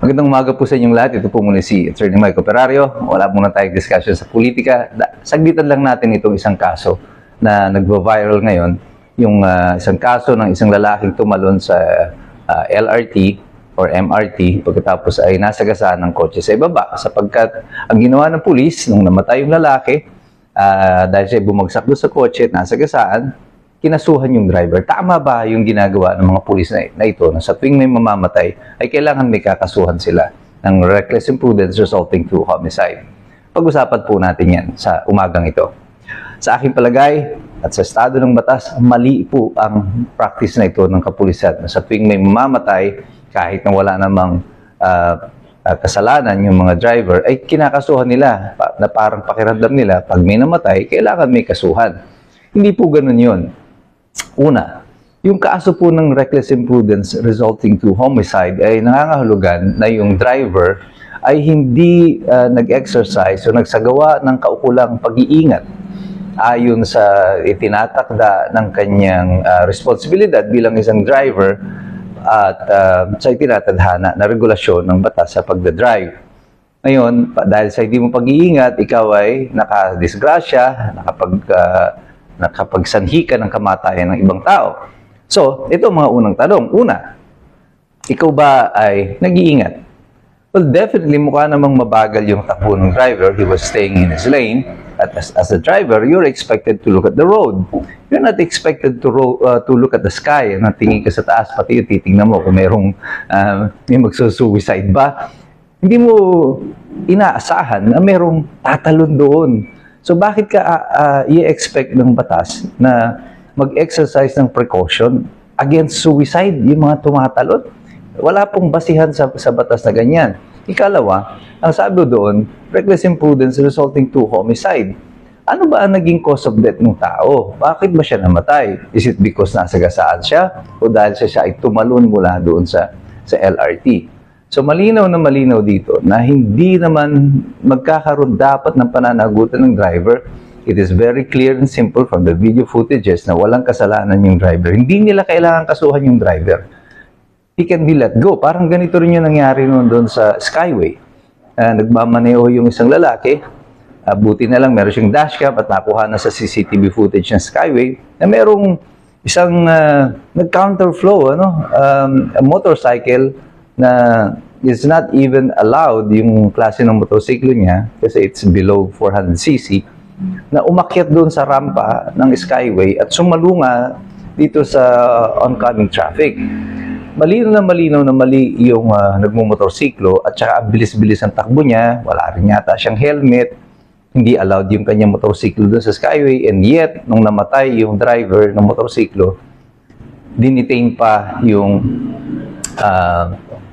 Magandang umaga po sa inyong lahat. Ito po muna si Attorney Mike Operario. Wala muna tayong discussion sa politika. Saglitan lang natin itong isang kaso na nagvo-viral ngayon. Yung isang kaso ng isang lalaking tumalon sa LRT or MRT pagkatapos ay nasagasaan ng kotse sa ibaba. Sapagkat ang ginawa ng pulis nung namatay yung lalaki, dahil siya bumagsak doon sa kotse at nasagasaan, kinasuhan yung driver. Tama ba yung ginagawa ng mga pulis na ito na sa tuwing may mamamatay ay kailangan may kakasuhan sila ng reckless imprudence resulting to homicide? Pag-usapan po natin yan sa umagang ito. Sa aking palagay at sa estado ng batas, mali po ang practice na ito ng kapulisan. Sa tuwing may mamamatay, kahit na wala namang kasalanan yung mga driver, ay kinakasuhan nila na parang pakiramdam nila pag may namatay, kailangan may kasuhan. Hindi po ganun yun. Una, yung kaso po ng reckless imprudence resulting to homicide ay nangangahulugan na yung driver ay hindi nag-exercise o nagsagawa ng kaukulang pag-iingat ayon sa itinatakda ng kanyang responsibilidad bilang isang driver at sa itinatadhana na regulasyon ng batas sa pagdadrive. Ngayon, dahil sa hindi mo pag-iingat, ikaw ay nakadisgrasya, nakapagsanhi ka ng kamatayan ng ibang tao. So, ito ang mga unang tanong. Una, ikaw ba ay nag-iingat? Well, definitely mukha namang mabagal yung takbo ng driver. He was staying in his lane. At as a driver, you're expected to look at the road. You're not expected to look at the sky. Tingin ka sa taas, pati yung titingnan mo kung may magsusuicide ba. Hindi mo inaasahan na merong tatalon doon. So bakit ka i-expect ng batas na mag-exercise ng precaution against suicide, yung mga tumatalon? Wala pong basihan sa batas na ganyan. Ikalawa, ang sabi doon, reckless imprudence resulting to homicide. Ano ba ang naging cause of death ng tao? Bakit ba siya namatay? Is it because nasagasaan siya o dahil siya ay tumalon mula doon sa LRT? So malinaw na malinaw dito na hindi naman magkakaroon dapat ng pananagutan ng driver. It is very clear and simple from the video footages na walang kasalanan yung driver. Hindi nila kailangan kasuhan yung driver. He can be let go. Parang ganito rin yung nangyari noon doon sa Skyway. Nagmamaneho yung isang lalaki. Buti na lang meron siyang dashcam at nakuha na sa CCTV footage ng Skyway na merong isang nag-counterflow, a motorcycle na is not even allowed yung klase ng motorsiklo niya kasi it's below 400cc na umakyat doon sa rampa ng Skyway at sumalunga dito sa oncoming traffic. Malinaw na mali yung nagmumotorsiklo at saka ang bilis-bilis ang takbo niya, wala rin yata siyang helmet, hindi allowed yung kanyang motorsiklo doon sa Skyway, and yet, nung namatay yung driver ng motorsiklo, dinitain pa yung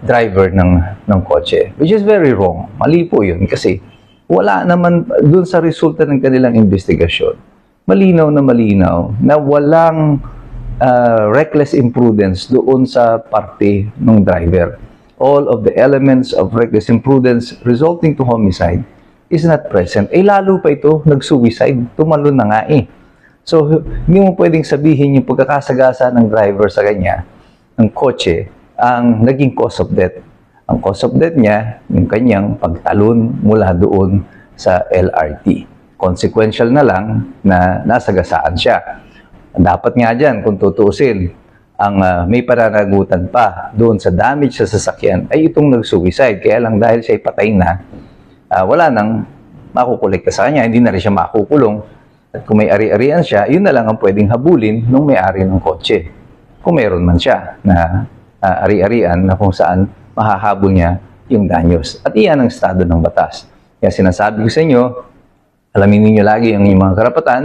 driver ng kotse, which is very wrong. Mali po yun kasi wala naman dun sa resulta ng kanilang investigasyon. Malinaw na walang reckless imprudence doon sa parte ng driver. All of the elements of reckless imprudence resulting to homicide is not present. Lalo pa ito, nag-suicide, tumalon na nga eh. So, hindi mo pwedeng sabihin yung pagkakasagasa ng driver sa kanya, ng kotse, ang naging cause of death. Ang cause of death niya, yung kanyang pagtalon mula doon sa LRT. Consequential na lang na nasagasaan siya. Dapat nga dyan, kung tutuusin, ang may pananagutan pa doon sa damage sa sasakyan ay itong nag-suicide. Kaya lang dahil siya ay patay na, wala nang makukolekta sa kanya, hindi na rin siya makukulong. At kung may ari-arian siya, yun na lang ang pwedeng habulin ng may-ari ng kotse. Kung meron man siya na ari-arian na kung saan mahahabol niya yung danyos. At iyan ang estado ng batas. Kaya sinasabi ko sa inyo, alamin niyo lagi ang inyong mga karapatan,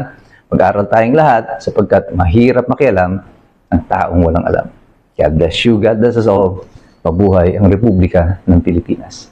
mag-aaral tayong lahat sapagkat mahirap makialam ang taong walang alam. God bless you, God bless us all. Mabuhay ang Republika ng Pilipinas.